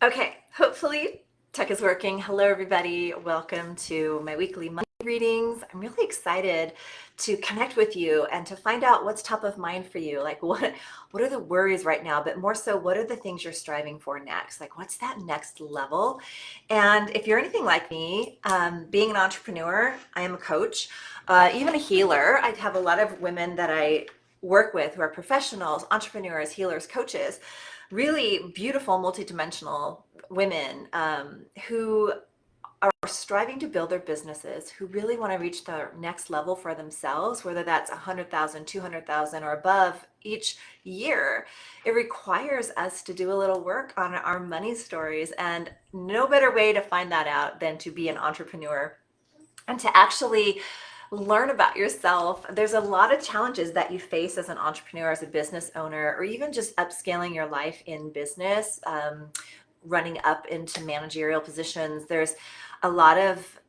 Okay, hopefully tech is working. Hello, everybody. Welcome to my weekly money readings. I'm really excited to connect with you and to find out what's top of mind for you. Like what are the worries right now, but more so, what are the things you're striving for next? Like what's that next level? And if you're anything like me, being an entrepreneur, I am a coach, even a healer. I have a lot of women that I work with who are professionals, entrepreneurs, healers, coaches, really beautiful multidimensional women who are striving to build their businesses, who really want to reach the next level for themselves, whether that's 100,000, 200,000, or above each year. It requires us to do a little work on our money stories, and no better way to find that out than to be an entrepreneur and to actually learn about yourself. There's a lot of challenges that you face as an entrepreneur, as a business owner, or even just upscaling your life in business, running up into managerial positions. There's a lot of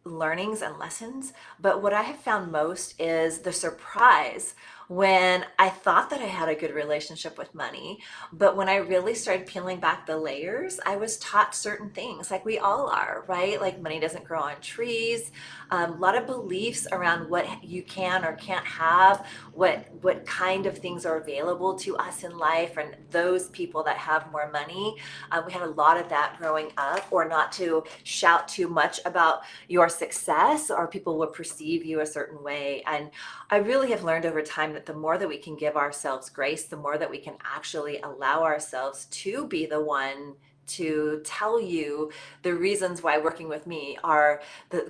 learnings and lessons, but what I have found most is the surprise when I thought that I had a good relationship with money, but when I really started peeling back the layers, I was taught certain things, like we all are, right? Like money doesn't grow on trees. A lot of beliefs around what you can or can't have, what kind of things are available to us in life, and those people that have more money. We had a lot of that growing up, or not to shout too much about your success, or people will perceive you a certain way. And I really have learned over time that the more that we can give ourselves grace, the more that we can actually allow ourselves to be the one to tell you the reasons why working with me are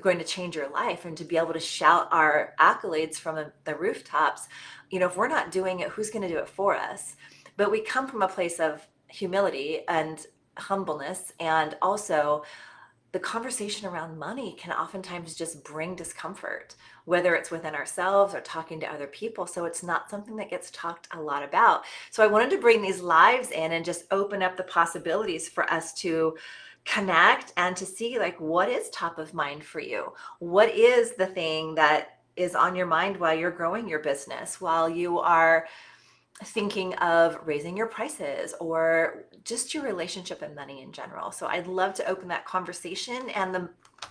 going to change your life, and to be able to shout our accolades from the rooftops. If we're not doing it, who's going to do it for us? But we come from a place of humility and humbleness, and also the conversation around money can oftentimes just bring discomfort, whether it's within ourselves or talking to other people. So it's not something that gets talked a lot about. So I wanted to bring these lives in and just open up the possibilities for us to connect and to see, like, what is top of mind for you? What is the thing that is on your mind while you're growing your business, while you are thinking of raising your prices, or just your relationship and money in general? So I'd love to open that conversation. And the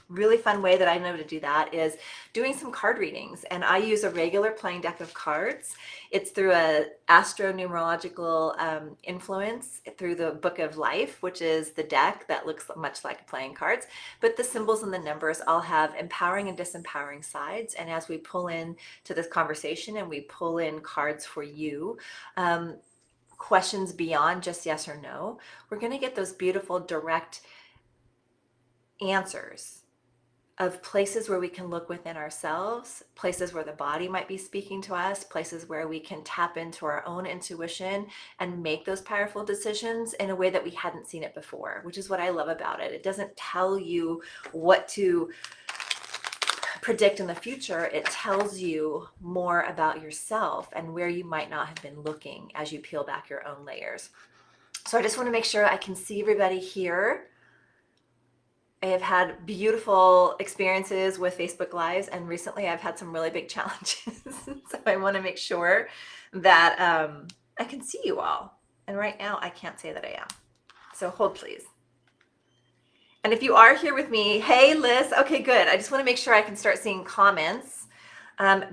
really fun way that I know to do that is doing some card readings. And I use a regular playing deck of cards. It's through a astro-numerological influence through the Book of Life, which is the deck that looks much like playing cards. But the symbols and the numbers all have empowering and disempowering sides. And as we pull in to this conversation and we pull in cards for you, questions beyond just yes or no, we're going to get those beautiful direct answers of places where we can look within ourselves, places where the body might be speaking to us, places where we can tap into our own intuition and make those powerful decisions in a way that we hadn't seen it before, which is what I love about it. It doesn't tell you what to predict in the future. It tells you more about yourself and where you might not have been looking as you peel back your own layers. So I just want to make sure I can see everybody here. I have had beautiful experiences with Facebook Lives, and recently I've had some really big challenges. So I want to make sure that I can see you all. And right now I can't say that I am. So hold please. And if you are here with me, hey Liz, okay, good. I just want to make sure I can start seeing comments.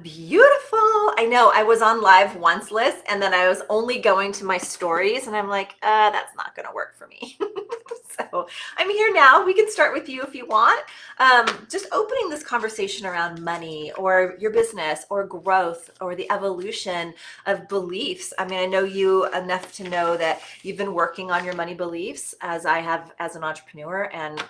Beautiful. I know I was on live once, Liz, and then I was only going to my stories, and I'm like, that's not going to work for me. So I'm here now. We can start with you if you want. Just opening this conversation around money or your business or growth or the evolution of beliefs. I mean, I know you enough to know that you've been working on your money beliefs, as I have as an entrepreneur, and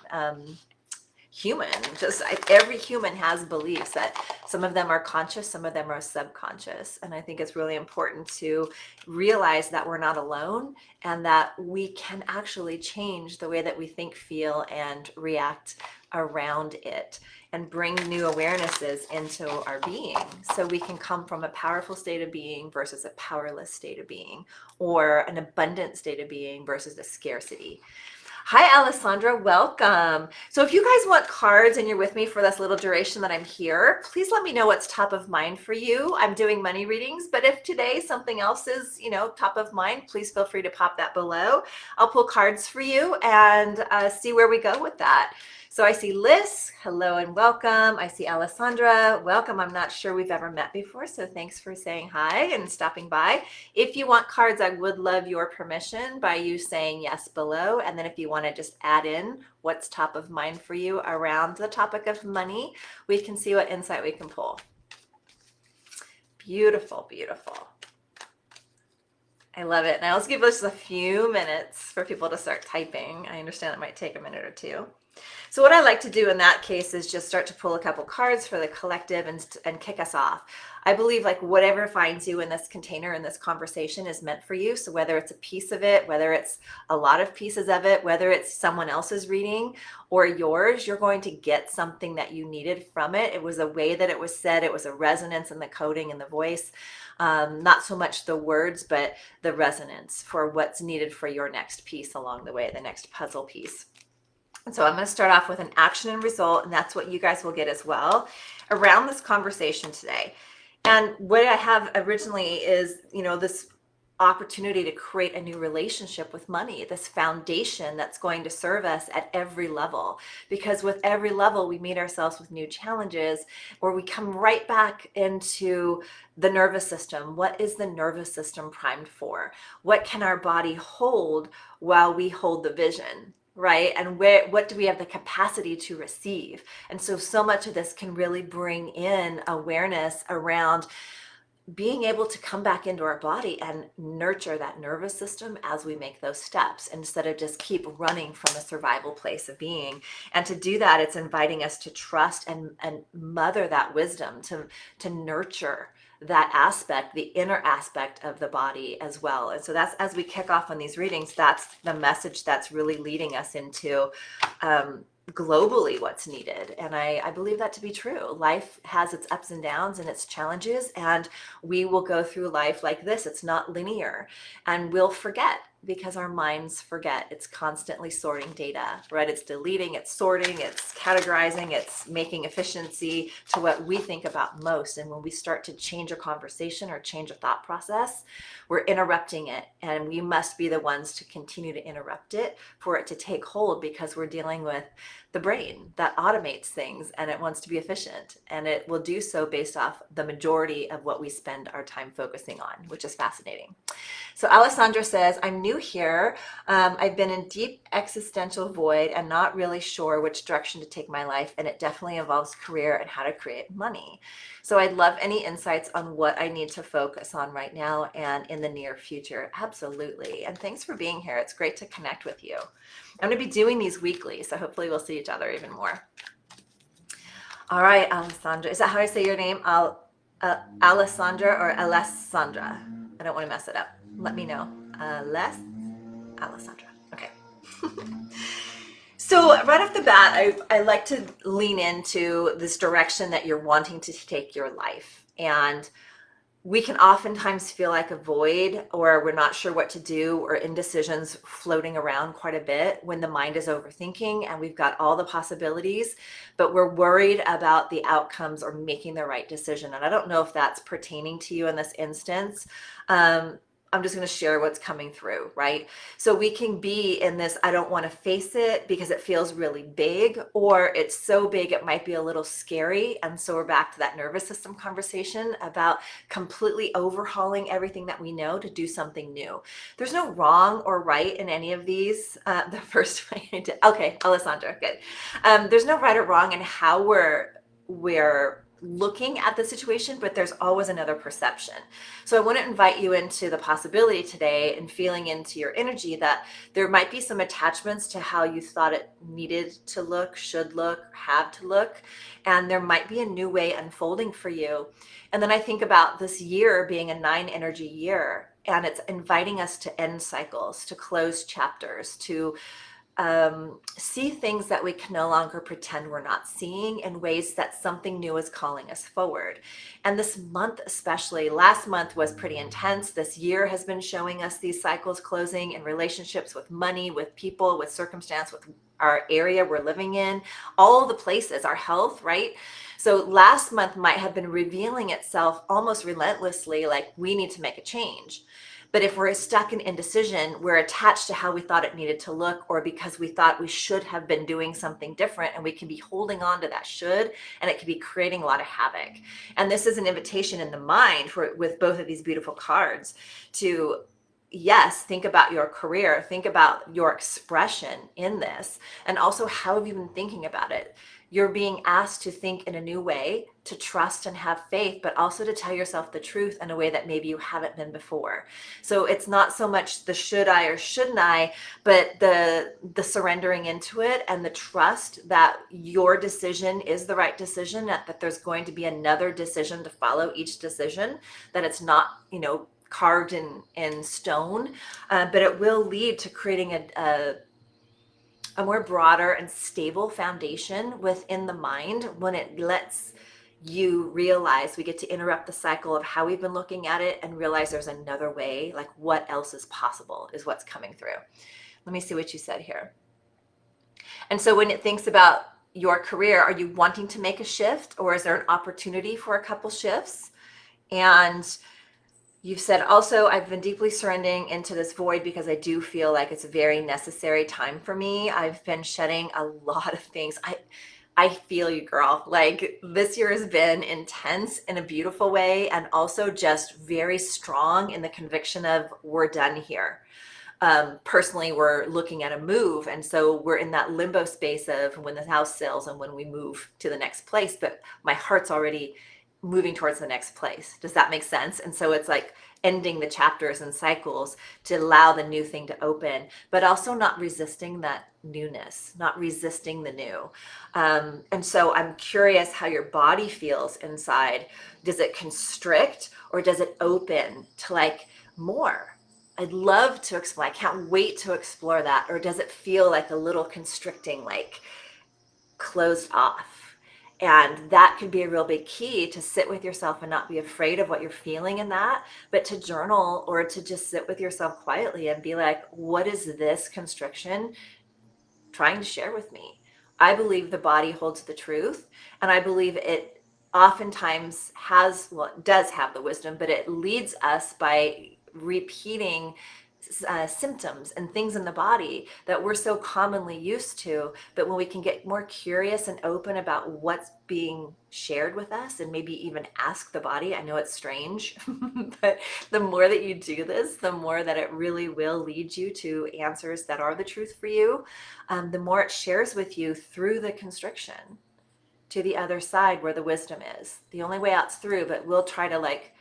every human has beliefs, that some of them are conscious, some of them are subconscious. And I think it's really important to realize that we're not alone, and that we can actually change the way that we think, feel, and react around it, and bring new awarenesses into our being, so we can come from a powerful state of being versus a powerless state of being, or an abundant state of being versus a scarcity. Hi, Alessandra. Welcome. So if you guys want cards and you're with me for this little duration that I'm here, please let me know what's top of mind for you. I'm doing money readings, but if today something else is, top of mind, please feel free to pop that below. I'll pull cards for you and see where we go with that. So I see Liz, hello and welcome. I see Alessandra, welcome. I'm not sure we've ever met before, so thanks for saying hi and stopping by. If you want cards, I would love your permission by you saying yes below. And then if you want to just add in what's top of mind for you around the topic of money, we can see what insight we can pull. Beautiful, beautiful. I love it. Now let's give this a few minutes for people to start typing. I understand it might take a minute or two. So what I like to do in that case is just start to pull a couple cards for the collective and kick us off. I believe like whatever finds you in this container, in this conversation is meant for you. So whether it's a piece of it, whether it's a lot of pieces of it, whether it's someone else's reading or yours, you're going to get something that you needed from it. It was a way that it was said. It was a resonance in the coding and the voice. Not so much the words, but the resonance for what's needed for your next piece along the way, the next puzzle piece. And so I'm going to start off with an action and result, and that's what you guys will get as well around this conversation today. And what I have originally is, this opportunity to create a new relationship with money, this foundation that's going to serve us at every level. Because with every level, we meet ourselves with new challenges, or we come right back into the nervous system. What is the nervous system primed for? What can our body hold while we hold the vision? Right? And what do we have the capacity to receive? And so much of this can really bring in awareness around being able to come back into our body and nurture that nervous system as we make those steps instead of just keep running from a survival place of being. And to do that, it's inviting us to trust and mother that wisdom, to nurture that aspect, the inner aspect of the body as well. And so that's, as we kick off on these readings, that's the message that's really leading us into globally what's needed. And I believe that to be true. Life has its ups and downs and its challenges, and we will go through life like this. It's not linear, and we'll forget because our minds forget. It's constantly sorting data, right? It's deleting, it's sorting, it's categorizing, it's making efficiency to what we think about most. And when we start to change a conversation or change a thought process, we're interrupting it, and we must be the ones to continue to interrupt it for it to take hold, because we're dealing with the brain that automates things and it wants to be efficient, and it will do so based off the majority of what we spend our time focusing on, which is fascinating. So Alessandra says, I'm new here. I've been in deep existential void and not really sure which direction to take my life, and it definitely involves career and how to create money. So I'd love any insights on what I need to focus on right now and in the near future. Absolutely. And thanks for being here. It's great to connect with you. I'm going to be doing these weekly, so hopefully we'll see each other even more. All right, Alessandra. Is that how I say your name? Alessandra or Alessandra? I don't want to mess it up. Let me know. Alessandra. Okay. So right off the bat, I like to lean into this direction that you're wanting to take your life. And we can oftentimes feel like a void, or we're not sure what to do, or indecisions floating around quite a bit when the mind is overthinking and we've got all the possibilities, but we're worried about the outcomes or making the right decision. And I don't know if that's pertaining to you in this instance. I'm just going to share what's coming through, right? So we can be in this, I don't want to face it because it feels really big, or it's so big it might be a little scary. And so we're back to that nervous system conversation about completely overhauling everything that we know to do something new. There's no wrong or right in any of these. The first way I did, okay, Alessandra, good. There's no right or wrong in how we're looking at the situation, but there's always another perception. So I want to invite you into the possibility today and feeling into your energy that there might be some attachments to how you thought it needed to look, should look, have to look, and there might be a new way unfolding for you. And then I think about this year being a 9 energy year, and it's inviting us to end cycles, to close chapters, to see things that we can no longer pretend we're not seeing in ways that something new is calling us forward. And this month, especially, last month was pretty intense. This year has been showing us these cycles closing in relationships, with money, with people, with circumstance, with our area we're living in, all the places, our health, right? So last month might have been revealing itself almost relentlessly, like we need to make a change. But if we're stuck in indecision, we're attached to how we thought it needed to look, or because we thought we should have been doing something different, and we can be holding on to that should, and it can be creating a lot of havoc. And this is an invitation in the mind with both of these beautiful cards to, yes, think about your career, think about your expression in this, and also how have you been thinking about it? You're being asked to think in a new way, to trust and have faith, but also to tell yourself the truth in a way that maybe you haven't been before. So it's not so much the should I or shouldn't I, but the surrendering into it and the trust that your decision is the right decision, that there's going to be another decision to follow each decision, that it's not, carved in stone, but it will lead to creating a more broader and stable foundation within the mind when it lets you realize we get to interrupt the cycle of how we've been looking at it and realize there's another way, like what else is possible is what's coming through. Let me see what you said here. And so when it thinks about your career, are you wanting to make a shift, or is there an opportunity for a couple shifts? And you've said also, I've been deeply surrendering into this void because I do feel like it's a very necessary time for me. I've been shedding a lot of things. I feel you, girl. Like, this year has been intense in a beautiful way, and also just very strong in the conviction of we're done here. Personally, we're looking at a move, and so we're in that limbo space of when the house sells and when we move to the next place, but my heart's already moving towards the next place. Does that make sense? And so it's like ending the chapters and cycles to allow the new thing to open, but also not resisting that newness, not resisting the new. And so I'm curious how your body feels inside. Does it constrict, or does it open to like more? I'd love to explore. I can't wait to explore that. Or does it feel like a little constricting, like closed off? And that could be a real big key, to sit with yourself and not be afraid of what you're feeling in that, but to journal or to just sit with yourself quietly and be like, what is this constriction trying to share with me? I believe the body holds the truth, and I believe it oftentimes has, well, it does have the wisdom, but it leads us by repeating symptoms and things in the body that we're so commonly used to. But when we can get more curious and open about what's being shared with us, and maybe even ask the body, I know it's strange, but the more that you do this, the more that it really will lead you to answers that are the truth for you. The more it shares with you through the constriction to the other side where the wisdom is. The only way out's through, but we'll try to like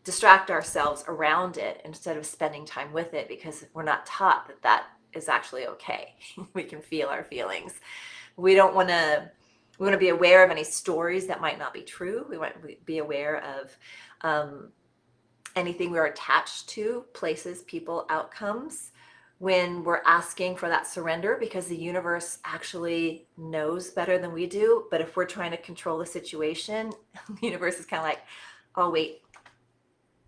distract ourselves around it instead of spending time with it, because we're not taught that that is actually okay. We can feel our feelings. We want to be aware of any stories that might not be true. We want to be aware of anything we're attached to, places, people, outcomes, when we're asking for that surrender, because the universe actually knows better than we do. But if we're trying to control the situation, the universe is kind of like, oh, wait,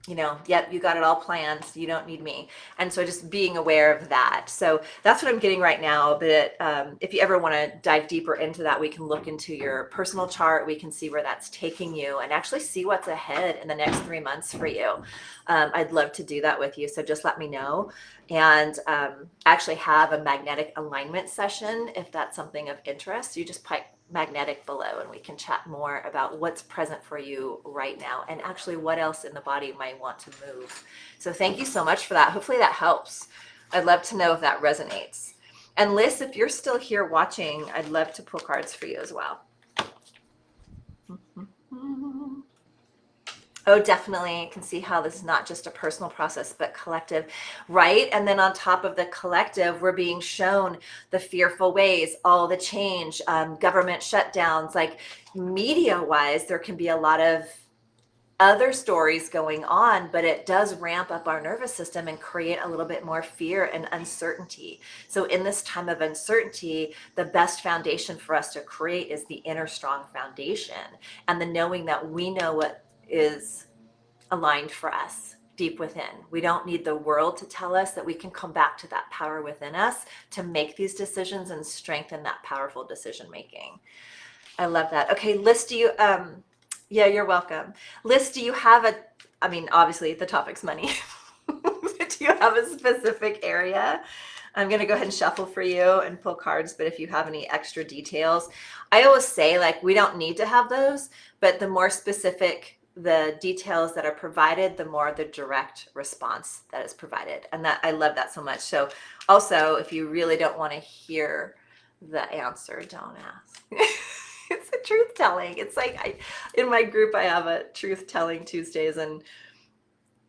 yep, you got it all planned, so you don't need me. And so just being aware of that. So that's what I'm getting right now. But if you ever want to dive deeper into that, we can look into your personal chart. We can see where that's taking you and actually see what's ahead in the next 3 months for you. I'd love to do that with you. So just let me know. And actually have a magnetic alignment session if that's something of interest. You just pipe magnetic below and we can chat more about what's present for you right now, and actually what else in the body might want to move. So thank you so much for that. Hopefully that helps. I'd love to know if that resonates. And Liz, if you're still here watching, I'd love to pull cards for you as well. Oh, definitely. I can see how this is not just a personal process, but collective, right? And then on top of the collective, we're being shown the fearful ways, all the change, government shutdowns, like media-wise, there can be a lot of other stories going on, but it does ramp up our nervous system and create a little bit more fear and uncertainty. So in this time of uncertainty, the best foundation for us to create is the inner strong foundation, and the knowing that we know what is aligned for us deep within. We don't need the world to tell us, that we can come back to that power within us to make these decisions and strengthen that powerful decision making. I love that. Okay, Liz, do you, yeah, you're welcome. Liz, do you have a, I mean, obviously the topic's money. Do you have a specific area? I'm going to go ahead and shuffle for you and pull cards, but if you have any extra details, I always say, like, we don't need to have those, but the more specific the details that are provided, the more the direct response that is provided. And that, I love that so much. So also, if you really don't want to hear the answer, don't ask. It's a truth telling. It's like, in my group, I have a truth telling Tuesdays, and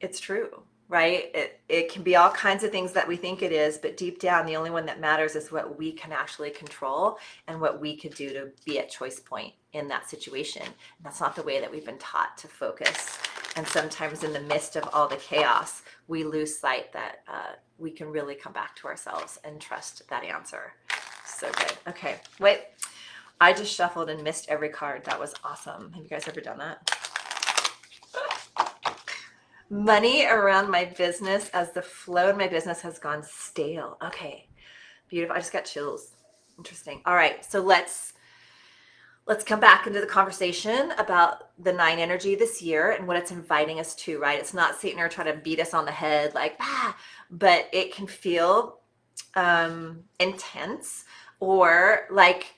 it's true, right? It can be all kinds of things that we think it is, but deep down, the only one that matters is what we can actually control and what we could do to be at choice point in that situation. And that's not the way that we've been taught to focus. And sometimes in the midst of all the chaos, we lose sight that we can really come back to ourselves and trust that answer. So good. Okay, wait. I just shuffled and missed every card. That was awesome. Have you guys ever done that? Money around my business, as the flow in my business has gone stale. Okay, beautiful. I just got chills. Interesting. All right, so let's come back into the conversation about the 9 energy this year and what it's inviting us to, right? It's not sitting there trying to beat us on the head like, but it can feel intense, or like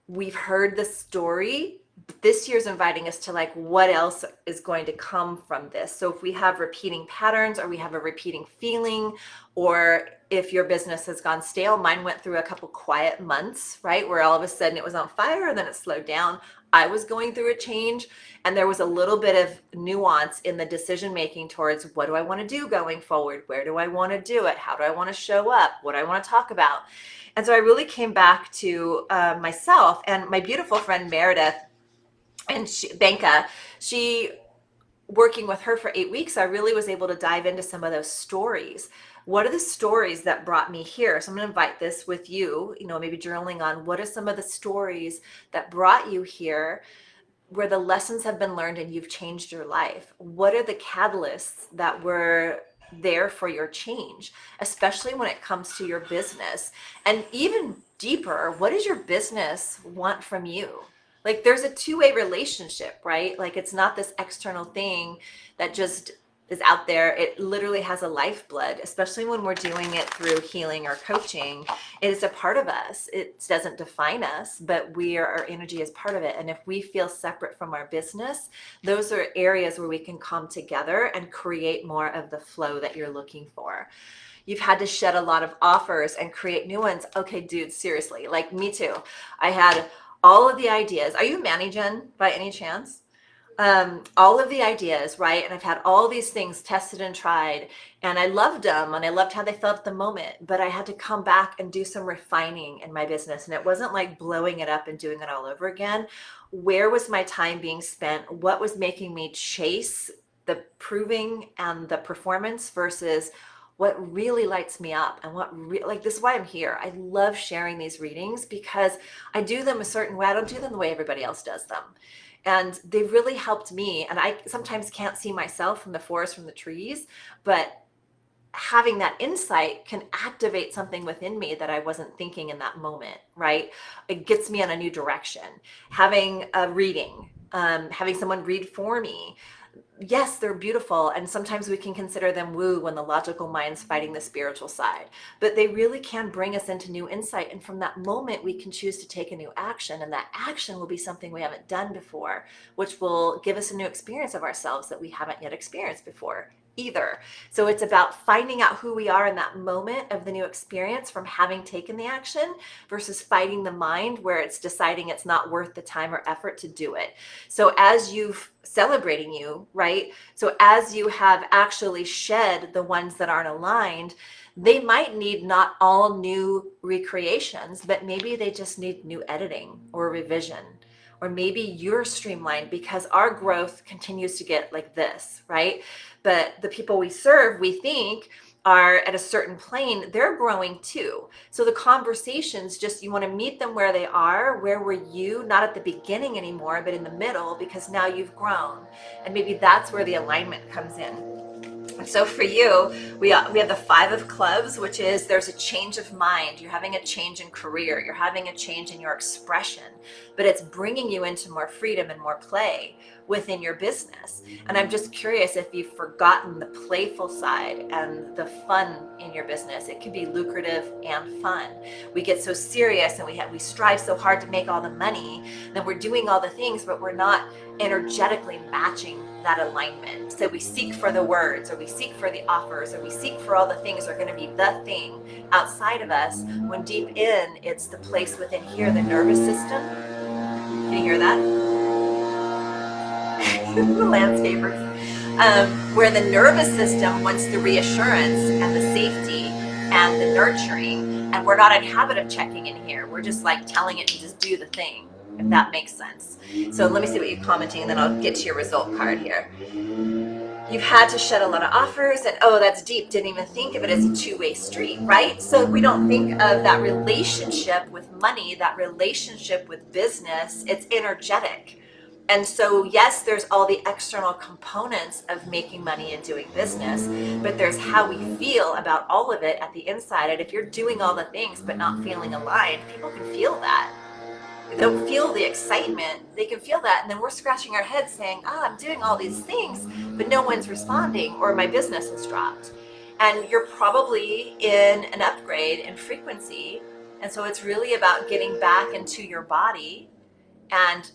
we've heard the story. This year's inviting us to, like, what else is going to come from this? So if we have repeating patterns, or we have a repeating feeling, or if your business has gone stale, mine went through a couple quiet months, right? Where all of a sudden it was on fire and then it slowed down. I was going through a change, and there was a little bit of nuance in the decision making towards, what do I want to do going forward? Where do I want to do it? How do I want to show up? What do I want to talk about? And so I really came back to myself and my beautiful friend Meredith, and Benka, working with her for 8 weeks, I really was able to dive into some of those stories. What are the stories that brought me here? So I'm going to invite this with you, maybe journaling on, what are some of the stories that brought you here, where the lessons have been learned and you've changed your life? What are the catalysts that were there for your change, especially when it comes to your business? And even deeper, what does your business want from you? Like, there's a two-way relationship, right? Like, it's not this external thing that just is out there. It literally has a lifeblood, especially when we're doing it through healing or coaching. It is a part of us. It doesn't define us, but our energy is part of it. And if we feel separate from our business, those are areas where we can come together and create more of the flow that you're looking for. You've had to shed a lot of offers and create new ones. Okay, dude, seriously, like, me too. I had all of the ideas. Are you Manny, Jen, by any chance? All of the ideas, right? And I've had all these things tested and tried, and I loved them, and I loved how they felt at the moment, but I had to come back and do some refining in my business. And it wasn't like blowing it up and doing it all over again. Where was my time being spent? What was making me chase the proving and the performance versus what really lights me up? And like, this is why I'm here. I love sharing these readings because I do them a certain way. I don't do them the way everybody else does them. And they really helped me. And I sometimes can't see myself from the forest, from the trees, but having that insight can activate something within me that I wasn't thinking in that moment, right? It gets me in a new direction. Having a reading, having someone read for me, yes, they're beautiful, and sometimes we can consider them woo when the logical mind's fighting the spiritual side, but they really can bring us into new insight. And from that moment, we can choose to take a new action, and that action will be something we haven't done before, which will give us a new experience of ourselves that we haven't yet experienced before either. So it's about finding out who we are in that moment of the new experience from having taken the action, versus fighting the mind where it's deciding it's not worth the time or effort to do it. So as you've celebrating you, right? So as you have actually shed the ones that aren't aligned, they might need not all new recreations, but maybe they just need new editing or revision, or maybe you're streamlined because our growth continues to get like this, right? But the people we serve, we think, are at a certain plane, they're growing too. So the conversations, just you want to meet them where they are. Where were you? Not at the beginning anymore, but in the middle, because now you've grown. And maybe that's where the alignment comes in. So for you, we have the 5 of clubs, which is there's a change of mind. You're having a change in career. You're having a change in your expression, but it's bringing you into more freedom and more play within your business. And I'm just curious if you've forgotten the playful side and the fun in your business. It can be lucrative and fun. We get so serious and we strive so hard to make all the money, then we're doing all the things, but we're not energetically matching that alignment. So we seek for the words, or we seek for the offers, or we seek for all the things that are going to be the thing outside of us, when deep in, it's the place within here, the nervous system. Can you hear that? The landscapers. Where the nervous system wants the reassurance and the safety and the nurturing, and we're not in habit of checking in here. We're just like telling it to just do the thing, if that makes sense. So let me see what you're commenting, and then I'll get to your result card here. You've had to shed a lot of offers, and oh, that's deep. Didn't even think of it as a two-way street, right? So we don't think of that relationship with money, that relationship with business. It's energetic. And so, yes, there's all the external components of making money and doing business, but there's how we feel about all of it at the inside. And if you're doing all the things but not feeling aligned, people can feel that. They don't feel the excitement. They can feel that. And then we're scratching our heads saying, I'm doing all these things, but no one's responding, or my business has dropped. And you're probably in an upgrade in frequency. And so it's really about getting back into your body and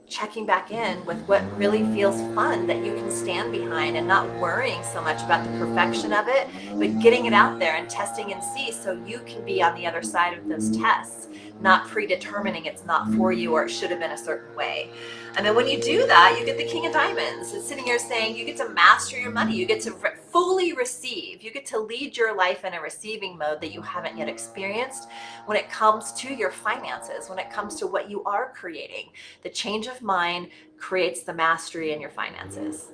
checking back in with what really feels fun that you can stand behind, and not worrying so much about the perfection of it, but getting it out there and testing and see, so you can be on the other side of those tests, not predetermining it's not for you or it should have been a certain way. And then when you do that, you get the King of Diamonds. It's sitting here saying you get to master your money. You get to fully receive. You get to lead your life in a receiving mode that you haven't yet experienced when it comes to your finances, when it comes to what you are creating. The change of mind creates the mastery in your finances,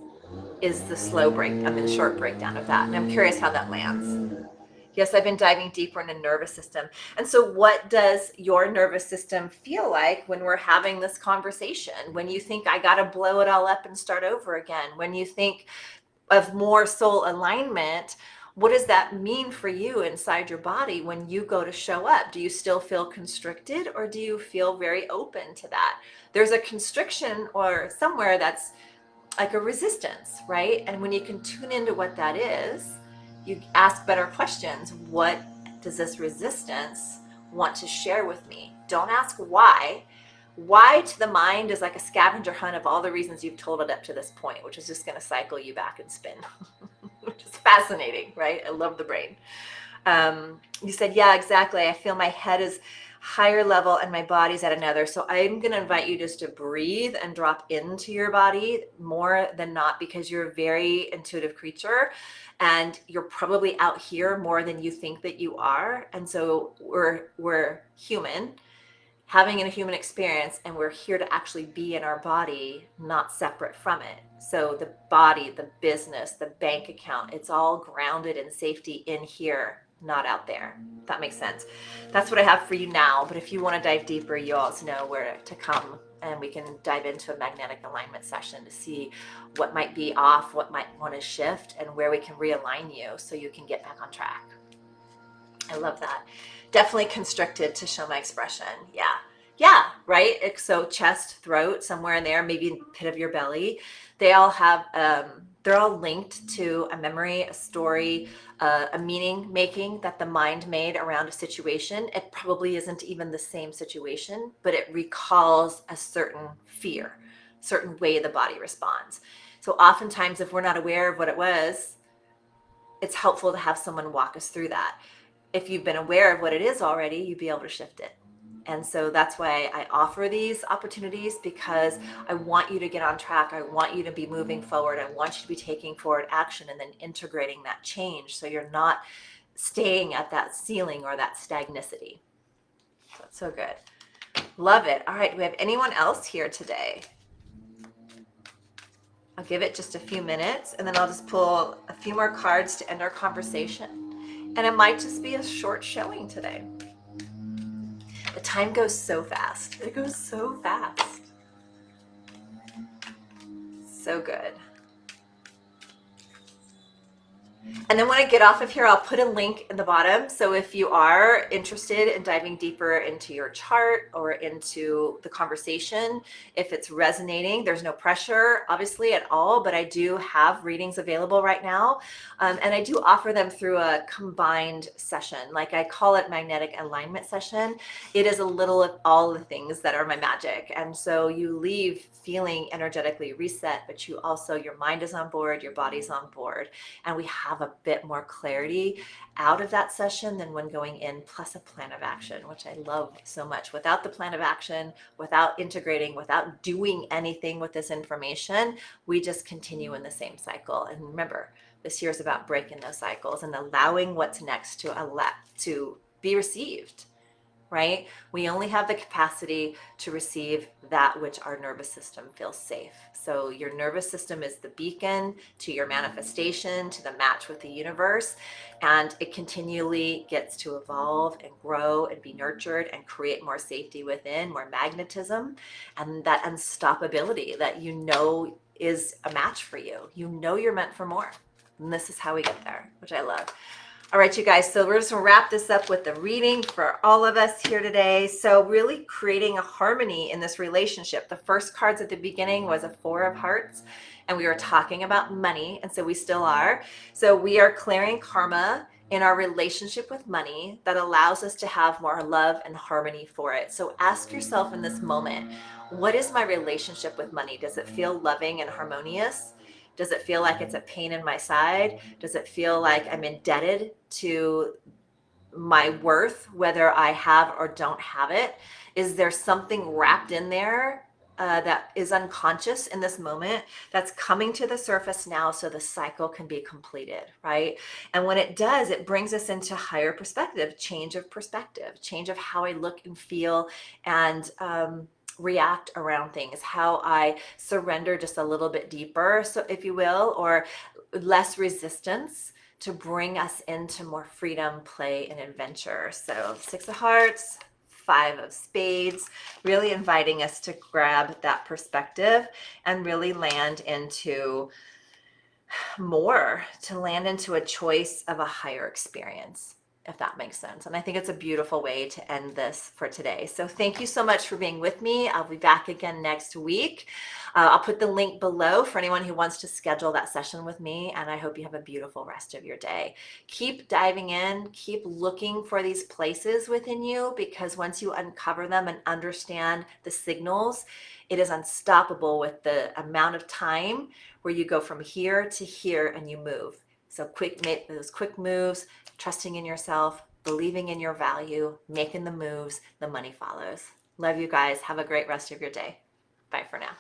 is the short breakdown of that. And I'm curious how that lands. Yes, I've been diving deeper into nervous system. And so what does your nervous system feel like when we're having this conversation? When you think I got to blow it all up and start over again? When you think of more soul alignment, what does that mean for you inside your body when you go to show up? Do you still feel constricted, or do you feel very open to that? There's a constriction or somewhere that's like a resistance, right? And when you can tune into what that is, you ask better questions. What does this resistance want to share with me? Don't ask why. Why to the mind is like a scavenger hunt of all the reasons you've told it up to this point, which is just going to cycle you back and spin, which is fascinating, right? I love the brain. You said, yeah, exactly. I feel my head is higher level and my body's at another. So I'm going to invite you just to breathe and drop into your body more than not, because you're a very intuitive creature and you're probably out here more than you think that you are. And so we're human, having a human experience, and we're here to actually be in our body, not separate from it. So the body, the business, the bank account, it's all grounded in safety in here, not out there. If that makes sense. That's what I have for you now. But if you want to dive deeper, you also know where to come, and we can dive into a magnetic alignment session to see what might be off, what might want to shift, and where we can realign you so you can get back on track. I love that. Definitely constricted to show my expression. Yeah, right? So chest, throat, somewhere in there, maybe in the pit of your belly. They all have, they're all linked to a memory, a story, a meaning making that the mind made around a situation. It probably isn't even the same situation, but it recalls a certain fear, certain way the body responds. So oftentimes, if we're not aware of what it was, it's helpful to have someone walk us through that. If you've been aware of what it is already, you'd be able to shift it. And so that's why I offer these opportunities, because I want you to get on track. I want you to be moving forward. I want you to be taking forward action and then integrating that change, so you're not staying at that ceiling or that stagnicity. So that's so good. Love it. All right, do we have anyone else here today? I'll give it just a few minutes and then I'll just pull a few more cards to end our conversation. And it might just be a short showing today. The time goes so fast. It goes so fast. So good. And then when I get off of here, I'll put a link in the bottom. So if you are interested in diving deeper into your chart or into the conversation, if it's resonating, there's no pressure, obviously, at all, but I do have readings available right now. And I do offer them through a combined session. Like I call it magnetic alignment session. It is a little of all the things that are my magic. And so you leave feeling energetically reset, but you also, your mind is on board, your body's on board. And we have a bit more clarity out of that session than when going in, plus a plan of action, which I love so much. Without the plan of action, without integrating, without doing anything with this information, we just continue in the same cycle. And remember, this year is about breaking those cycles and allowing what's next to be received. Right? We only have the capacity to receive that which our nervous system feels safe. So your nervous system is the beacon to your manifestation, to the match with the universe, and it continually gets to evolve and grow and be nurtured and create more safety within, more magnetism, and that unstoppability that you know is a match for you. You know you're meant for more. And this is how we get there, which I love. All right, you guys, so we're just gonna wrap this up with the reading for all of us here today. So really creating a harmony in this relationship. The first cards at the beginning was a Four of Hearts, and we were talking about money, and so we still are. So we are clearing karma in our relationship with money that allows us to have more love and harmony for it. So ask yourself in this moment, what is my relationship with money? Does it feel loving and harmonious? Does it feel like it's a pain in my side? Does it feel like I'm indebted to my worth, whether I have or don't have it? Is there something wrapped in there that is unconscious in this moment that's coming to the surface now so the cycle can be completed, right? And when it does, it brings us into higher perspective, change of how I look and feel and react around things, how I surrender just a little bit deeper, so if you will, or less resistance to bring us into more freedom, play, and adventure. So Six of Hearts, Five of Spades, really inviting us to grab that perspective and really land into more, to land into a choice of a higher experience, if that makes sense. And I think it's a beautiful way to end this for today. So thank you so much for being with me. I'll be back again next week. I'll put the link below for anyone who wants to schedule that session with me. And I hope you have a beautiful rest of your day. Keep diving in, keep looking for these places within you, because once you uncover them and understand the signals, it is unstoppable with the amount of time where you go from here to here and you move. So make those quick moves, trusting in yourself, believing in your value, making the moves, the money follows. Love you guys. Have a great rest of your day. Bye for now.